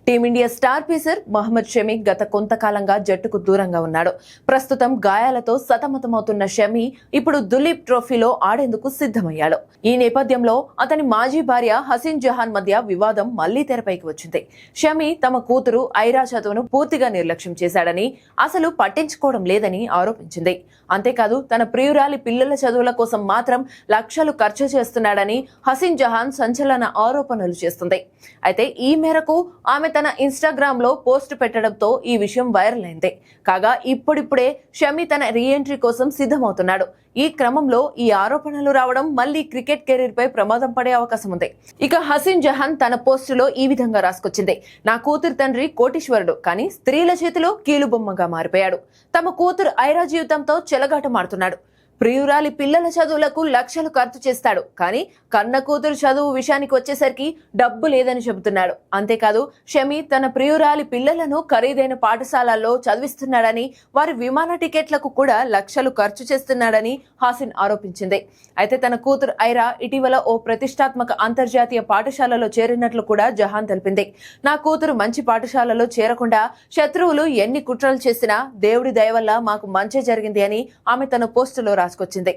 Team India star pacer Mohammed Shami గత కొంతకాలంగా జట్టుకు దూరంగా ఉన్నాడు. ప్రస్తుతం గాయాలతో సతమతమవుతున్న షమి ఇప్పుడు దులీప్ ట్రోఫీలో ఆడేందుకు సిద్ధమయ్యాడు. ఈ నేపథ్యంలో అతని మాజీ భార్య హసీన్ జహాన్ మధ్య వివాదం మళ్లీ తెరపైకి వచ్చింది. షమి తమ కూతురు ఐరా చదువును పూర్తిగా నిర్లక్ష్యం చేశాడని, అసలు పట్టించుకోవడం లేదని ఆరోపించింది. అంతేకాదు తన ప్రియురాలి పిల్లల చదువుల కోసం మాత్రం లక్షలు ఖర్చు చేస్తున్నాడని హసీన్ జహాన్ సంచలన ఆరోపణలు చేస్తుంది. అయితే ఈ మేరకు ఆమె తన ఇన్స్టాగ్రామ్ లో పోస్ట్ పెట్టడంతో ఈ విషయం వైరల్ అయింది. కాగా ఇప్పుడిప్పుడే షమి తన రీఎంట్రీ కోసం సిద్ధమవుతున్నాడు. ఈ క్రమంలో ఈ ఆరోపణలు రావడం మళ్లీ క్రికెట్ కెరీర్ పై ప్రమాదం పడే అవకాశం ఉంది. ఇక హసీన్ జహాన్ తన పోస్టులో ఈ విధంగా రాసుకొచ్చింది: నా కూతురు తండ్రి కోటీశ్వరుడు, కానీ స్త్రీల చేతిలో కీలుబొమ్మగా మారిపోయాడు. తమ కూతురు ఐరా జీవితంతో చెలగాటమాడుతున్నాడు. ప్రియురాలి పిల్లల చదువులకు లక్షలు ఖర్చు చేస్తాడు, కానీ కన్న కూతురు చదువు విషయానికి వచ్చేసరికి డబ్బు లేదని చెబుతున్నాడు. అంతేకాదు షమి తన ప్రియురాలి పిల్లలను ఖరీదైన పాఠశాలల్లో చదివిస్తున్నాడని, వారి విమాన టికెట్లకు కూడా లక్షలు ఖర్చు చేస్తున్నాడని హాసిన్ ఆరోపించింది. అయితే తన కూతురు ఐరా ఇటీవల ఓ ప్రతిష్టాత్మక అంతర్జాతీయ పాఠశాలలో చేరినట్లు కూడా జహాన్ తెలిపింది. నా కూతురు మంచి పాఠశాలలో చేరకుండా శత్రువులు ఎన్ని కుట్రలు చేసినా దేవుడి దయ వల్ల మాకు మంచి జరిగింది అని ఆమె తన పోస్టులో రాసుకొచ్చింది.